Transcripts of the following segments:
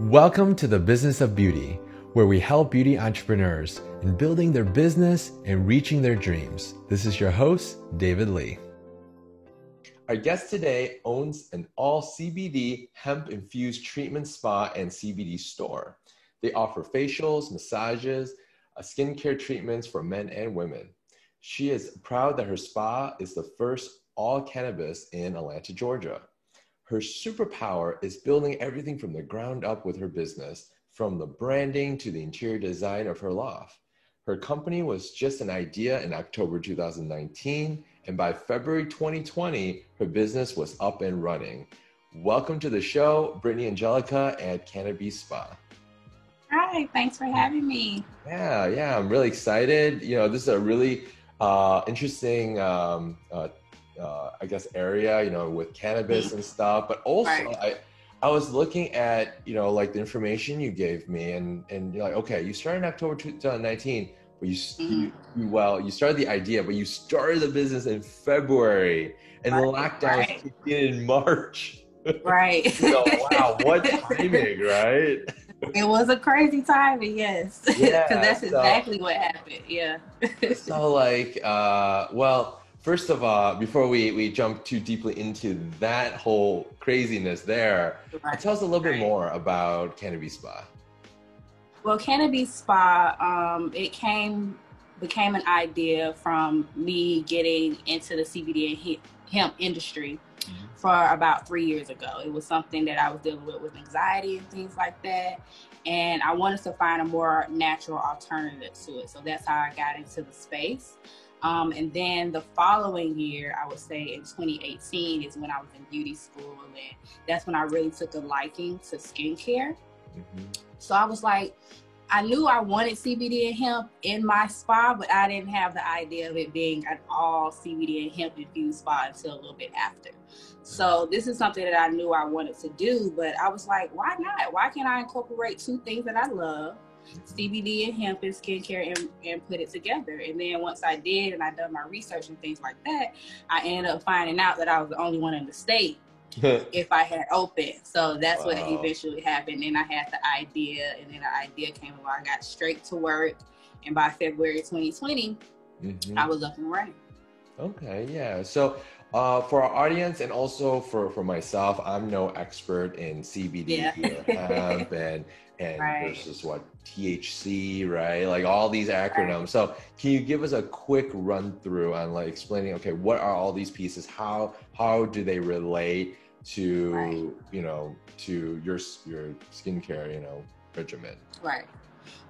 Welcome to the Business of Beauty, where we help beauty entrepreneurs in building their business and reaching their dreams. This is your host, David Lee. Our guest today owns an all CBD hemp-infused treatment spa and CBD store. They offer facials, massages, skincare treatments for men and women. She is proud that her spa is the first all cannabis in Atlanta, Georgia. Her superpower is building everything from the ground up with her business, from the branding to the interior design of her loft. Her company was just an idea in October 2019, and by February 2020, her business was up and running. Welcome to the show, Brittany Angelica at Cannabis Spa. Hi, thanks for having me. Yeah, I'm really excited. You know, this is a really interesting area, with cannabis and stuff. But also, right. I was looking at, like the information you gave me, and you're like, okay, you started in October 2019, but you started the idea, but you started the business in February, and the lockdown kicked in March. Right. So, wow, what timing, right? It was a crazy timing, yes. Yeah. Because that's exactly what happened. Yeah. So, first of all, before we jump too deeply into that whole craziness there, tell us a little bit more about Cannabis Spa. Well, Cannabis Spa, became an idea from me getting into the CBD and hemp industry for about 3 years ago. It was something that I was dealing with anxiety and things like that. And I wanted to find a more natural alternative to it. So that's how I got into the space. And then the following year, I would say in 2018 is when I was in beauty school. And that's when I really took a liking to skincare. So I was like, I knew I wanted CBD and hemp in my spa, but I didn't have the idea of it being an all CBD and hemp infused spa until a little bit after. So this is something that I knew I wanted to do, but I was like, why not? Why can't I incorporate two things that I love, CBD and hemp and skincare, and put it together? And then once I did, and I done my research and things like that, I ended up finding out that I was the only one in the state if I had opened. So that's what eventually happened. And I had the idea, and then the idea came along. I got straight to work, and by February 2020, I was up and running. Okay, yeah. So for our audience, and also for myself, I'm no expert in CBD or hemp and versus what THC, right? Like all these acronyms. Right. So can you give us a quick run through on like explaining, okay, what are all these pieces? How do they relate to, to your skincare, regimen? Right.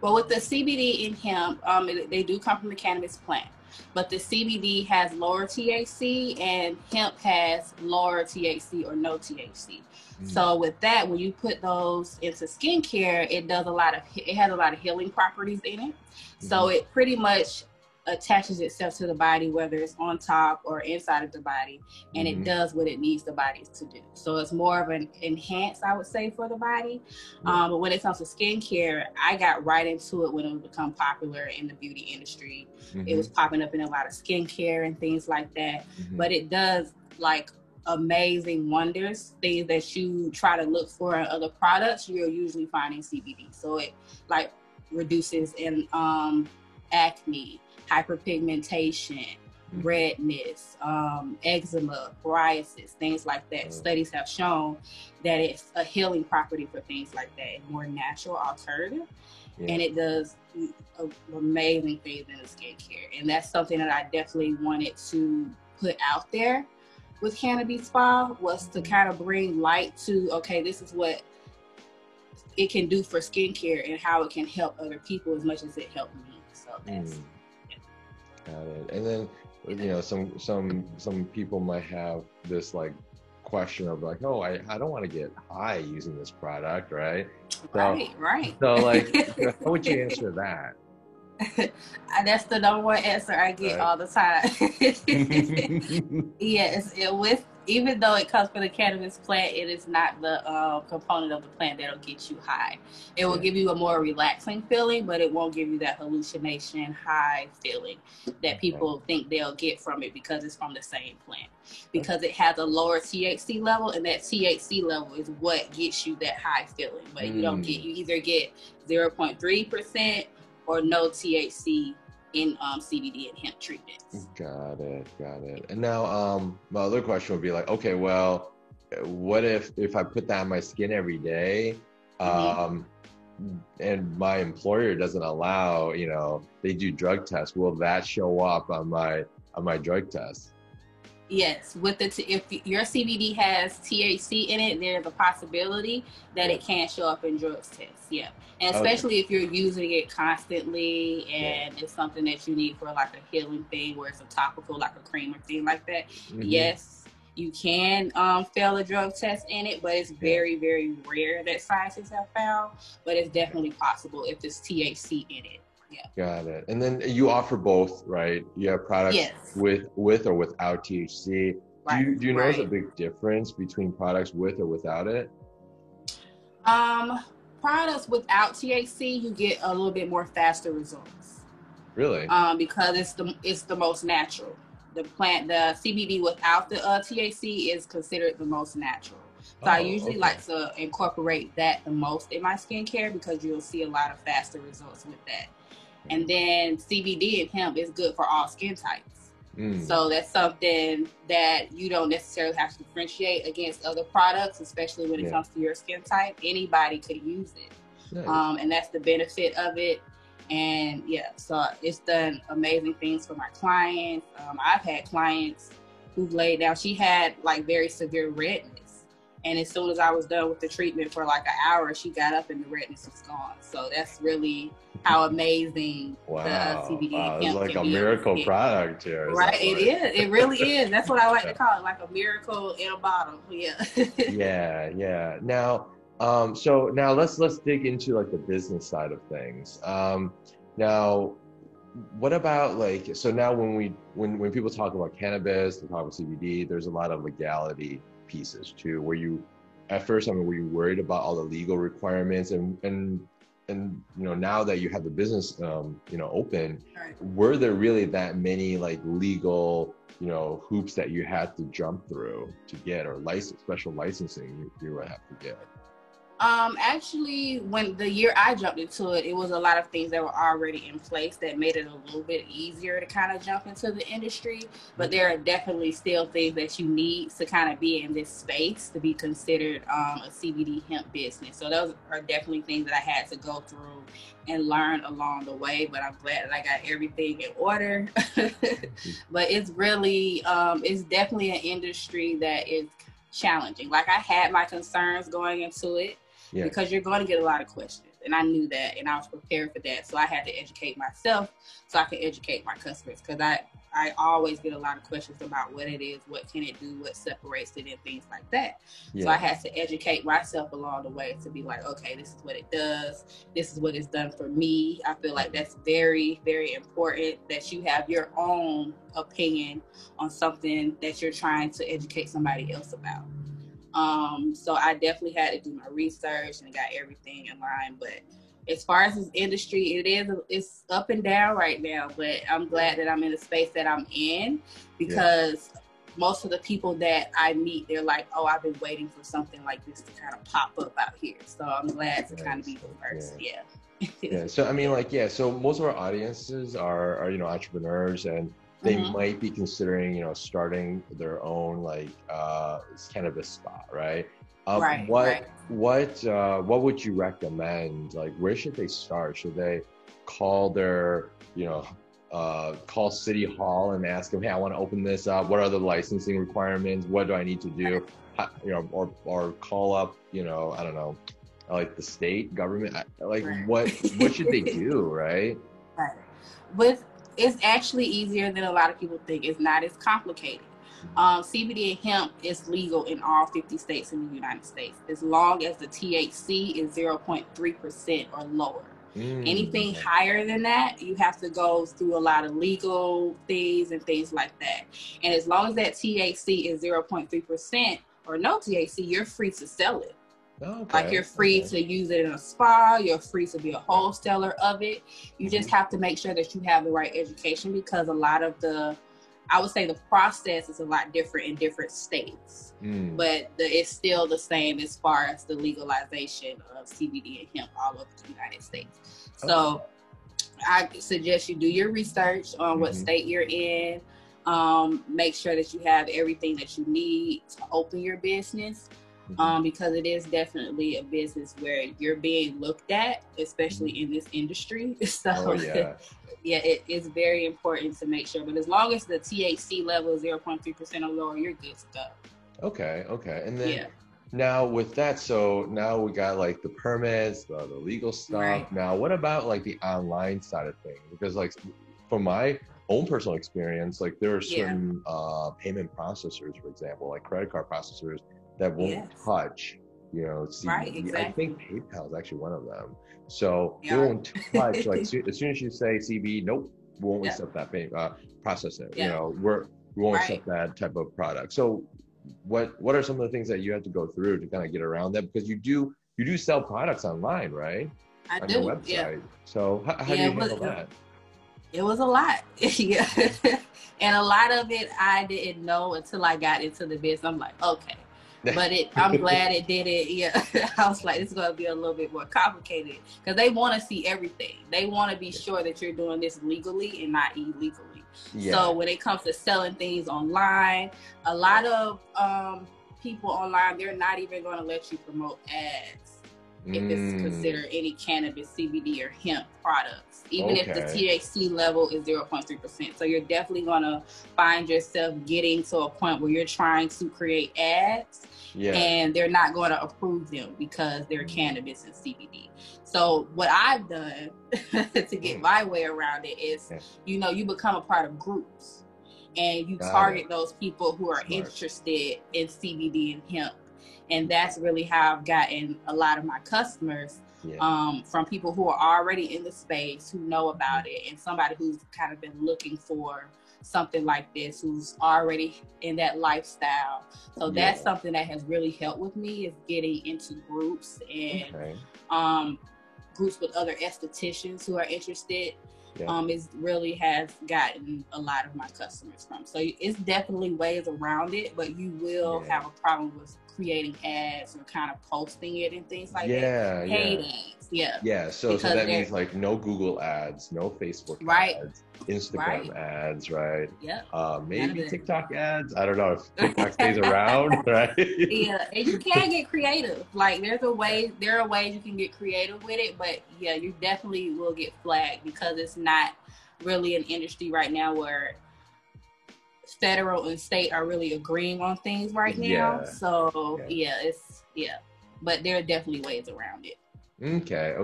Well, with the CBD and hemp, they do come from the cannabis plant. But the CBD has lower THC and hemp has lower THC or no THC. So with that, when you put those into skincare, it has a lot of healing properties in it. So it pretty much attaches itself to the body, whether it's on top or inside of the body, and it does what it needs the body to do. So it's more of an enhance, I would say, for the body. But when it comes to skincare, I got right into it when it become popular in the beauty industry. It was popping up in a lot of skincare and things like that. But it does like amazing wonders, things that you try to look for in other products, you're usually finding CBD. So it like reduces in acne, hyperpigmentation, redness, eczema, psoriasis, things like that. Studies have shown that it's a healing property for things like that, a more natural alternative. And it does amazing things in the skincare. And that's something that I definitely wanted to put out there with Cannabis Spa, was to kind of bring light to, okay, this is what it can do for skincare and how it can help other people as much as it helped me. So that's Got it. And then, some people might have this like question of like, oh, I don't want to get high using this product, right? Right. So like, how would you answer that? That's the number one answer I get all the time. Yes, even though it comes from the cannabis plant, it is not the component of the plant that'll get you high. It will give you a more relaxing feeling, but it won't give you that hallucination high feeling that people think they'll get from it because it's from the same plant. Because it has a lower THC level, and that THC level is what gets you that high feeling. But you either get 0.3% or no THC in CBD and hemp treatments. Got it. And now my other question would be like, okay, well, what if I put that on my skin every day, and my employer doesn't allow, they do drug tests, will that show up on my drug test? Yes, if your CBD has THC in it, there's a possibility that it can show up in drugs tests. Yeah, and especially if you're using it constantly and it's something that you need for like a healing thing, where it's a topical, like a cream or thing like that. Yes, you can fail a drug test in it, but it's very, very rare that scientists have found. But it's definitely possible if there's THC in it. Yeah. Got it. And then you offer both, right? You have products with or without THC. Right. Do you notice a big difference between products with or without it? Products without THC, you get a little bit more faster results. Really? Because it's the most natural. The CBD without the THC is considered the most natural. So I usually like to incorporate that the most in my skincare because you'll see a lot of faster results with that. And then CBD and hemp is good for all skin types. So that's something that you don't necessarily have to differentiate against other products, especially when it comes to your skin type. Anybody could use it. Nice. And that's the benefit of it. And so it's done amazing things for my clients. I've had clients who've laid down, she had like very severe redness. And as soon as I was done with the treatment for like an hour, she got up and the redness was gone. So that's really how amazing the CBD hemp it's like a miracle product here. Right, it is. It really is. That's what I like to call it, like a miracle in a bottle. Yeah. Yeah. Now, so now let's dig into like the business side of things. Now, what about like, so now when people talk about cannabis, they talk about CBD, there's a lot of legality pieces too, were you worried about all the legal requirements and now that you have the business open, were there really that many like legal hoops that you had to jump through to get, or special licensing you would have to get? Actually, when the year I jumped into it, it was a lot of things that were already in place that made it a little bit easier to kind of jump into the industry. But there are definitely still things that you need to kind of be in this space to be considered a CBD hemp business. So those are definitely things that I had to go through and learn along the way. But I'm glad that I got everything in order. But it's really, it's definitely an industry that is challenging. Like I had my concerns going into it. Because you're going to get a lot of questions. And I knew that, and I was prepared for that. So I had to educate myself so I could educate my customers. Because I always get a lot of questions about what it is, what can it do, what separates it, and things like that. So I had to educate myself along the way to be like, okay, this is what it does. This is what it's done for me. I feel like that's very, very important that you have your own opinion on something that you're trying to educate somebody else about. So I definitely had to do my research and got everything in line. But as far as this industry, it's up and down right now. But I'm glad that I'm in the space that I'm in because most of the people that I meet, they're like, oh, I've been waiting for something like this to kind of pop up out here. So I'm glad to kind of be the first. So I mean, so most of our audiences are entrepreneurs, and they might be considering, starting their own like cannabis spot, right? What would you recommend? Like, where should they start? Should they call their, call City Hall and ask them, hey, I want to open this up. What are the licensing requirements? What do I need to do? Or call up, I don't know, like the state government. Like, what should they do, right? It's actually easier than a lot of people think. It's not as complicated. CBD and hemp is legal in all 50 states in the United States, as long as the THC is 0.3% or lower. Anything higher than that, you have to go through a lot of legal things and things like that. And as long as that THC is 0.3% or no THC, you're free to sell it. Okay. Like you're free to use it in a spa. You're free to be a wholesaler of it. You just have to make sure that you have the right education, because a lot of I would say the process is a lot different in different states, but it's still the same as far as the legalization of CBD and hemp all over the United States. So I suggest you do your research on what state you're in. Make sure that you have everything that you need to open your business. Because it is definitely a business where you're being looked at, especially in this industry. So it is very important to make sure. But as long as the THC level is 0.3% or lower, you're good to go. Okay. And then now with that, so now we got like the permits, the legal stuff. Right. Now, what about like the online side of things? Because like from my own personal experience, like there are certain payment processors, for example, like credit card processors that won't touch, CBD. Right, exactly. I think PayPal is actually one of them. So they won't touch, like as soon as you say CBD, nope, we won't accept that process it. We won't accept that type of product. So what are some of the things that you have to go through to kind of get around that? Because you do sell products online, right? On your website. Yeah. So how do you handle that? It was a lot. And a lot of it I didn't know until I got into the business. I'm like, okay. But I'm glad it did it. Yeah, I was like, it's going to be a little bit more complicated because they want to see everything. They want to be sure that you're doing this legally and not illegally. Yeah. So when it comes to selling things online, a lot of people online, they're not even going to let you promote ads if it's considered any cannabis, CBD, or hemp products, even if the THC level is 0.3%. So you're definitely going to find yourself getting to a point where you're trying to create ads and they're not going to approve them because they're cannabis and CBD. So what I've done to get my way around it is, you become a part of groups and you target those people who are interested in CBD and hemp. And that's really how I've gotten a lot of my customers from people who are already in the space, who know about it, and somebody who's kind of been looking for something like this, who's already in that lifestyle. So that's something that has really helped with me, is getting into groups and groups with other estheticians who are interested. It really has gotten a lot of my customers from. So it's definitely ways around it, but you will have a problem with creating ads or kind of posting it and things like that. Paid ads. So that means like no Google ads, no Facebook ads, Instagram ads, right? Maybe TikTok ads. I don't know if TikTok stays around, right? And you can get creative. Like there are ways you can get creative with it, but you definitely will get flagged because it's not really an industry right now where federal and state are really agreeing on things right now. So but there are definitely ways around it. Okay.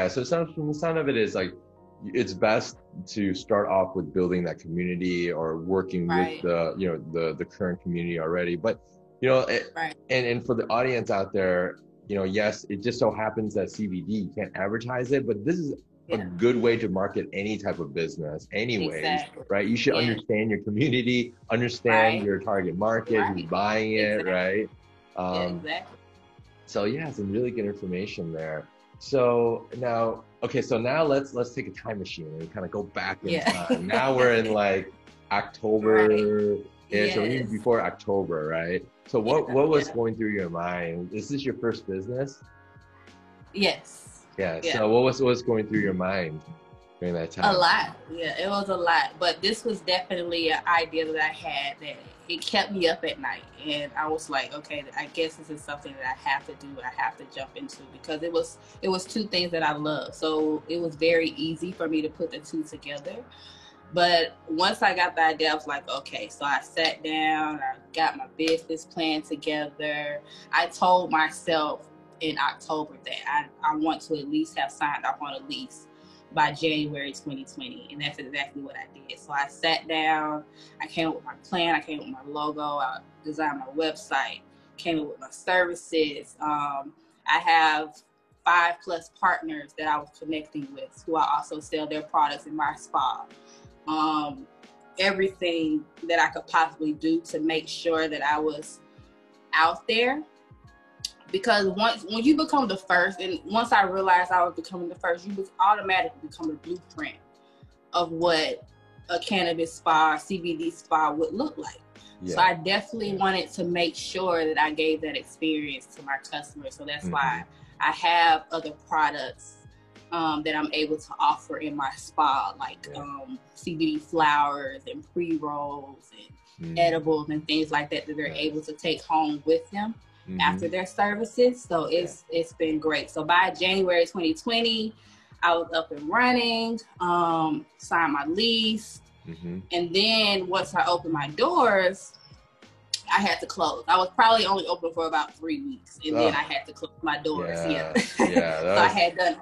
So from the sound of it is like it's best to start off with building that community or working with the current community already. But and for the audience out there, yes, it just so happens that CBD, you can't advertise it, but this is a good way to market any type of business anyways, right? You should understand your community, understand your target market, who's buying it, right? So some really good information there. So now let's take a time machine and kind of go back in time. Now we're in like October, or even before October, right? So what was going through your mind? Is this your first business? Yes. So what was going through your mind during that time? A lot. It was a lot. But this was definitely an idea that I had that it kept me up at night. And I was like, okay, I guess this is something that I have to do. I have to jump into because it was two things that I love. So it was very easy for me to put the two together. But once I got the idea, I was like, okay, so I sat down, I got my business plan together. I told myself in October that I want to at least have signed off on a lease by January 2020, and that's exactly what I did. So I sat down, I came up with my plan, I came up with my logo, I designed my website, came up with my services. I have 5+ partners that I was connecting with who I also sell their products in my spa. Everything that I could possibly do to make sure that I was out there. Because when you become the first, and once I realized I was becoming the first, you automatically become a blueprint of what a cannabis spa, CBD spa would look like. Yeah. So I definitely wanted to make sure that I gave that experience to my customers. So that's why I have other products that I'm able to offer in my spa, like CBD flowers and pre-rolls and edibles and things like that they're able to take home with them after their services. So it's been great. So by January 2020, I was up and running, signed my lease. And then once I opened my doors, I had to close. I was probably only open for about 3 weeks, and then I had to close my doors. So I had done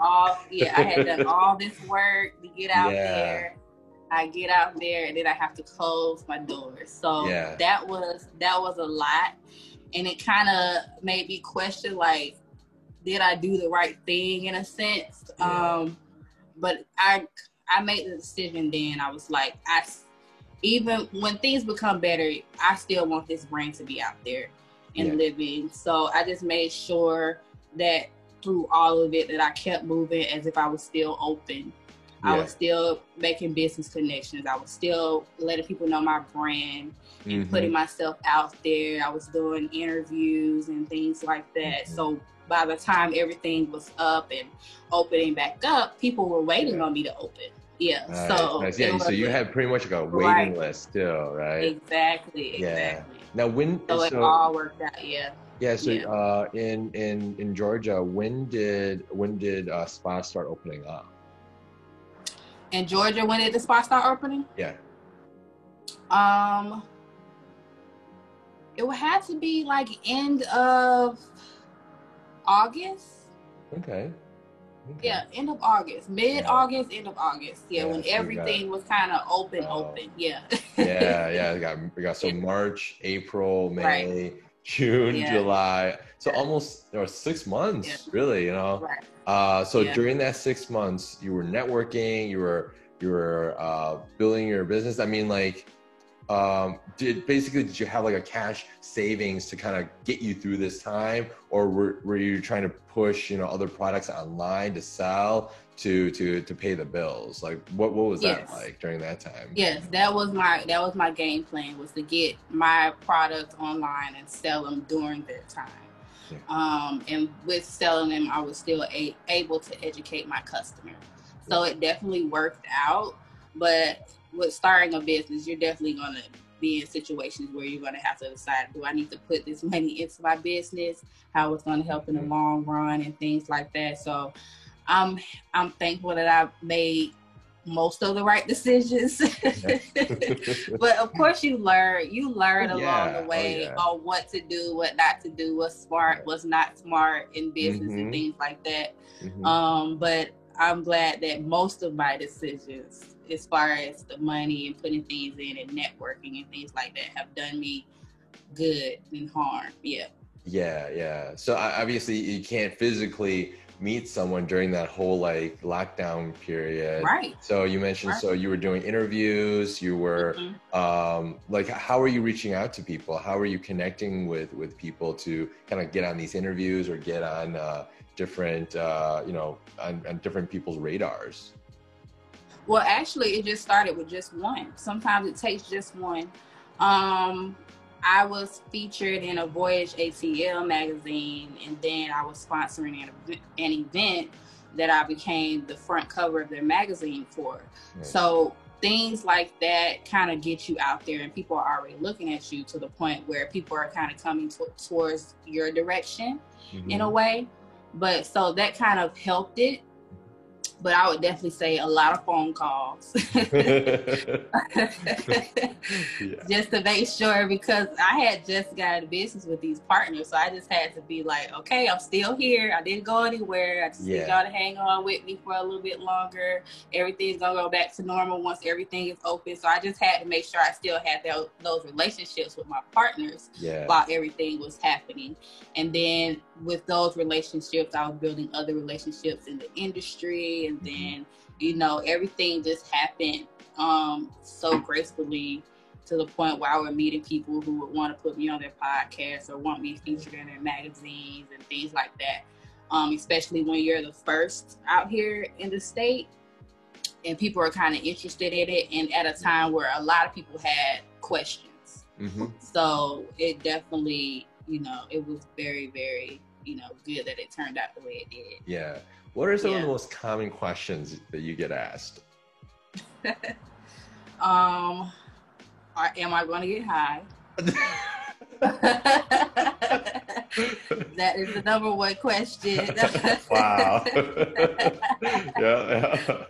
all this work to get out there. I get out there, and then I have to close my doors. So that was a lot, and it kind of made me question, like, did I do the right thing in a sense? But I made the decision then. I was like, even when things become better, I still want this brand to be out there and living. So I just made sure that through all of it that I kept moving as if I was still open. I was still making business connections. I was still letting people know my brand and putting myself out there. I was doing interviews and things like that. So by the time everything was up and opening back up, people were waiting on me to open. Nice. So you had pretty much like a waiting list still, right? Exactly. Now it all worked out. So in Georgia, when did spa start opening up? In Georgia, when did the spa start opening? It would have to be like end of August. Okay. End of August, mid-August, end of August. When everything was kind of open. We got so March, April, May, June, July. So almost 6 months, really, during that 6 months, you were networking, you were building your business. I mean, like, did you have like a cash savings to kind of get you through this time, or were you trying to push other products online to sell to pay the bills? Like what was that like during that time? That was my game plan, was to get my products online and sell them during that time. And with selling them, I was still able to educate my customers. So it definitely worked out. But with starting a business, you're definitely going to be in situations where you're going to have to decide, do I need to put this money into my business? How it's going to help in the long run and things like that. So I'm thankful that I've made most of the right decisions. But of course you learn along the way on what to do, what not to do, what's smart, what's not smart in business and things like that. But I'm glad that most of my decisions, as far as the money and putting things in and networking and things like that, have done me good and harm. So obviously you can't physically meet someone during that whole like lockdown period, right? So you mentioned so you were doing interviews, you were like, how are you reaching out to people? How are you connecting with people to kind of get on these interviews or get on different on different people's radars? Well, actually, it just started with just one. Sometimes it takes just one. I was featured in a Voyage ATL magazine, and then I was sponsoring an event that I became the front cover of their magazine for. Nice. So things like that kind of get you out there, and people are already looking at you to the point where people are kind of coming towards your direction in a way. But so that kind of helped it. But I would definitely say a lot of phone calls just to make sure, because I had just got into business with these partners. So I just had to be like, okay, I'm still here. I didn't go anywhere. I just need y'all to hang on with me for a little bit longer. Everything's going to go back to normal once everything is open. So I just had to make sure I still had those relationships with my partners while everything was happening. And then with those relationships, I was building other relationships in the industry, and then, you know, everything just happened so gracefully to the point where I was meeting people who would want to put me on their podcast or want me featured in their magazines and things like that. Especially when you're the first out here in the state and people are kind of interested in it, and at a time where a lot of people had questions. So it definitely, you know, it was very, very, you know, good that it turned out the way it did. Yeah. What are some of the most common questions that you get asked? Am I going to get high? That is the number one question. Wow. Yeah.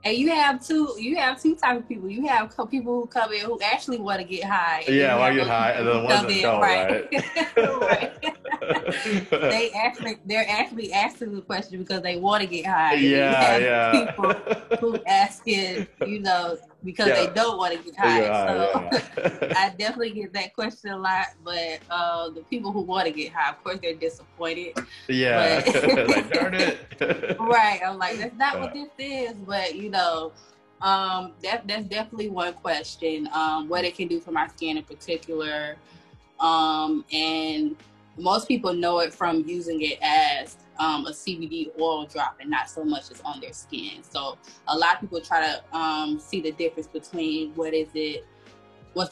And you have two types of people. You have people who come in who actually want to get high. Yeah, want to get high, and then the ones that don't, right? Right. They're actually asking the question because they want to get high. Yeah. People who asking, you know, because they don't want to get high. I definitely get that question a lot. But the people who want to get high, of course, they're disappointed. Yeah, like, darn it. Right. I'm like, that's not what this is. But, you know, that's definitely one question. What it can do for my skin in particular. And most people know it from using it as a CBD oil drop and not so much as on their skin. So a lot of people try to see the difference between what's the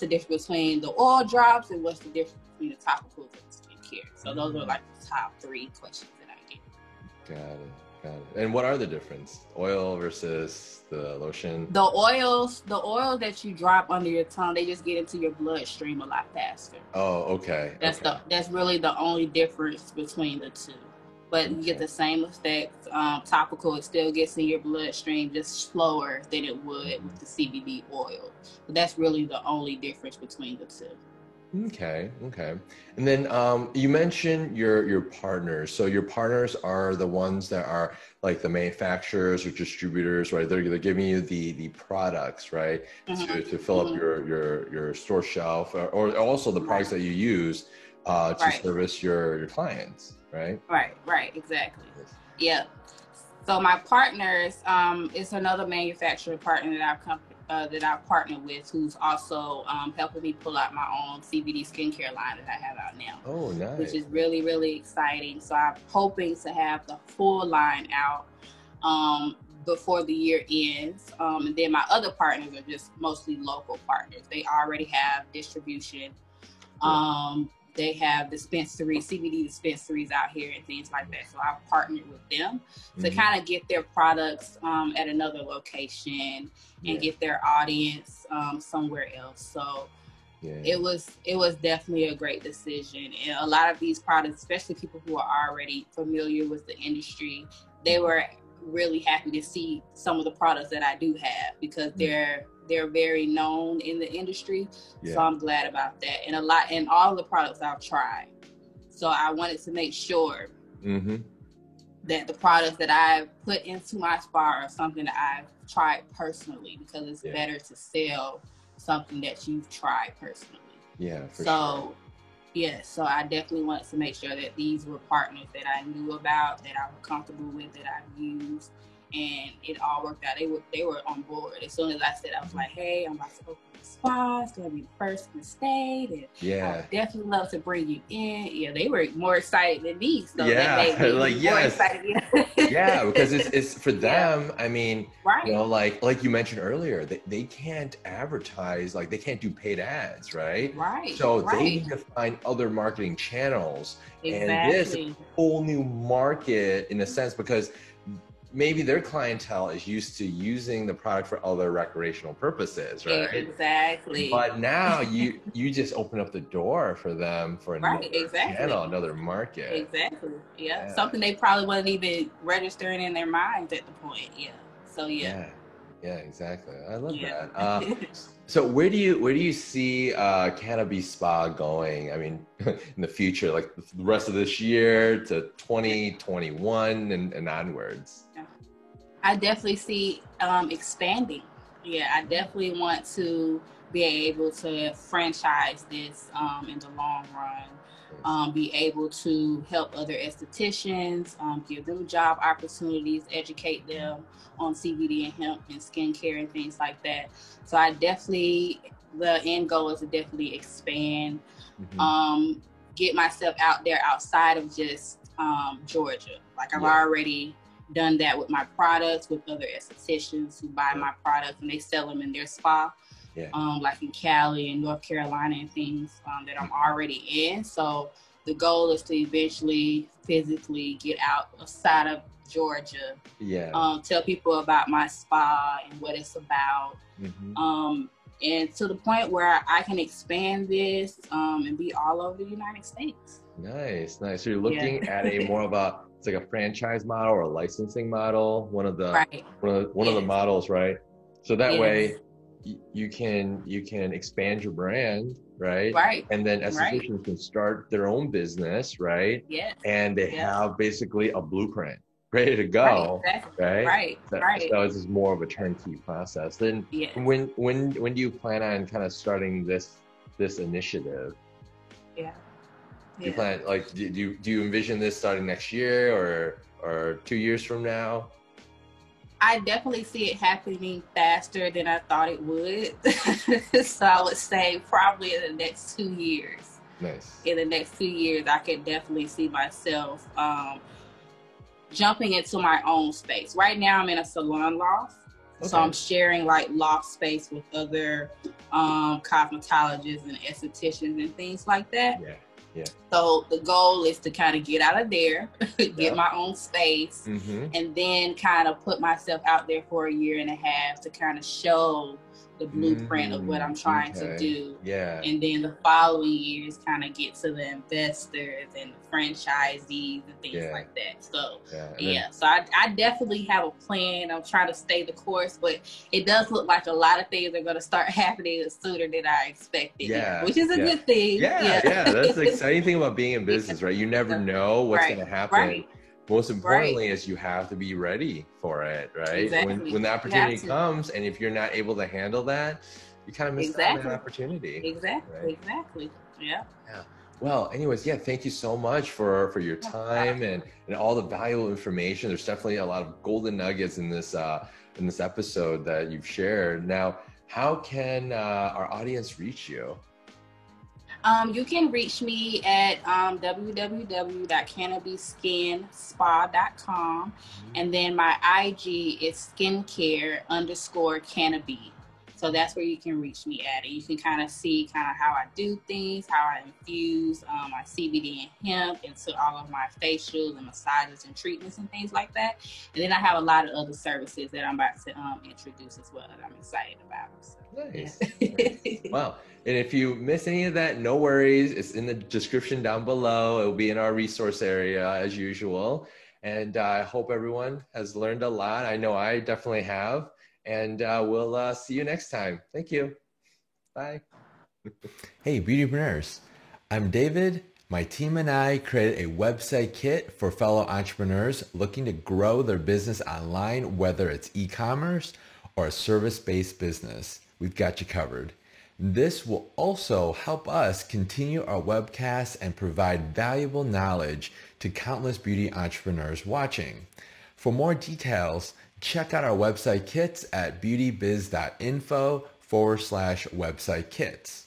difference between the oil drops and what's the difference between the topicals and the skincare. So those are like the top 3 questions that I get. Got it. And what are the difference? Oil versus the lotion? The oils that you drop under your tongue, they just get into your bloodstream a lot faster. Oh, okay. That's really the only difference between the two. But you get the same effect. Topical, it still gets in your bloodstream just slower than it would with the CBD oil. But that's really the only difference between the two. Okay. And then you mentioned your partners. So your partners are the ones that are like the manufacturers or distributors, right? They're giving you the products, right? To fill up your store shelf, or also the products that you use to service your clients, right? Right, exactly. Yeah. So my partners, is another manufacturer partner that I've partnered with, who's also helping me pull out my own CBD skincare line that I have out now. Oh, nice. Which is really, really exciting. So I'm hoping to have the full line out before the year ends. And then my other partners are just mostly local partners. They already have distribution. They have CBD dispensaries out here and things like that. So I've partnered with them to kind of get their products at another location and get their audience somewhere else. So it was definitely a great decision. And a lot of these products, especially people who are already familiar with the industry, they were really happy to see some of the products that I do have because they're very known in the industry. So I'm glad about that. And all the products I've tried. So I wanted to make sure that the products that I've put into my spa are something that I've tried personally, because it's better to sell something that you've tried personally. Yeah, for sure. Yeah, so I definitely wanted to make sure that these were partners that I knew about, that I was comfortable with, that I've used, and it all worked out. They were on board. As soon as I said, I was like, hey, I'm about to open a spa. It's going to be the first in the state. And I would definitely love to bring you in. Yeah, they were more excited than me. So that made me more excited. Yeah, because it's for them, I mean, you know, like you mentioned earlier, they can't advertise, like they can't do paid ads, right? So they need to find other marketing channels. And this is a whole new market in a sense, because maybe their clientele is used to using the product for other recreational purposes, right? Exactly. But now you just open up the door for them for another channel, another market. Exactly. Yeah. Something they probably wasn't even registering in their minds at the point. Yeah. So yeah, exactly. I love that. So where do you see Canopy Spa going? I mean, in the future, like the rest of this year to 2021 and onwards? I definitely see expanding. Yeah, I definitely want to be able to franchise this in the long run, be able to help other estheticians, give them job opportunities, educate them on CBD and hemp and skincare and things like that. So the end goal is to definitely expand, get myself out there outside of just Georgia. Like I've already done that with my products, with other estheticians who buy my products and they sell them in their spa, like in Cali and North Carolina and things that I'm already in. So the goal is to eventually physically get outside of Georgia, tell people about my spa and what it's about, and to the point where I can expand this and be all over the United States. Nice. So you're looking at a more of a, it's like a franchise model or a licensing model, one of the models, right? So that way you can expand your brand, right? Right. And then estheticians can start their own business, right? Yes. And they have basically a blueprint ready to go, right? So this is more of a turnkey process. Then when do you plan on kind of starting this initiative? Do you plan, like, do you envision this starting next year or 2 years from now? I definitely see it happening faster than I thought it would. So I would say probably in the next 2 years. Nice. In the next 2 years, I could definitely see myself jumping into my own space. Right now, I'm in a salon loft. Okay. So I'm sharing like loft space with other cosmetologists and estheticians and things like that. Yeah. So the goal is to kind of get out of there, get my own space, and then kind of put myself out there for a year and a half to kind of show the blueprint of what I'm trying to do. And then the following years kind of get to the investors and the franchisees and things like that. So so I definitely have a plan. I'm trying to stay the course, but it does look like a lot of things are going to start happening sooner than I expected, which is a good thing. That's the exciting thing about being in business, right? You never know what's going to happen. Most importantly is you have to be ready for it, right? Exactly. When the opportunity comes, and if you're not able to handle that, you kind of miss out on that opportunity. Exactly. Yeah. Well, anyways, thank you so much for your time and all the valuable information. There's definitely a lot of golden nuggets in this episode that you've shared. Now, how can our audience reach you? You can reach me at www.cannabiskinspa.com, and then my IG is skincare_cannabi. So that's where you can reach me at. And you can kind of see how I do things, how I infuse my CBD and hemp into all of my facials and massages and treatments and things like that. And then I have a lot of other services that I'm about to introduce as well that I'm excited about. So, nice. Wow. And if you miss any of that, no worries. It's in the description down below. It will be in our resource area as usual. And I hope everyone has learned a lot. I know I definitely have. And we'll see you next time. Thank you. Bye. Hey, Beautypreneurs. I'm David. My team and I created a website kit for fellow entrepreneurs looking to grow their business online, whether it's e-commerce or a service-based business. We've got you covered. This will also help us continue our webcasts and provide valuable knowledge to countless beauty entrepreneurs watching. For more details, check out our website kits at beautybiz.info/website kits.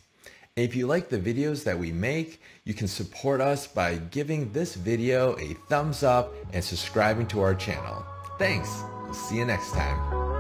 If you like the videos that we make, you can support us by giving this video a thumbs up and subscribing to our channel. Thanks. We'll see you next time.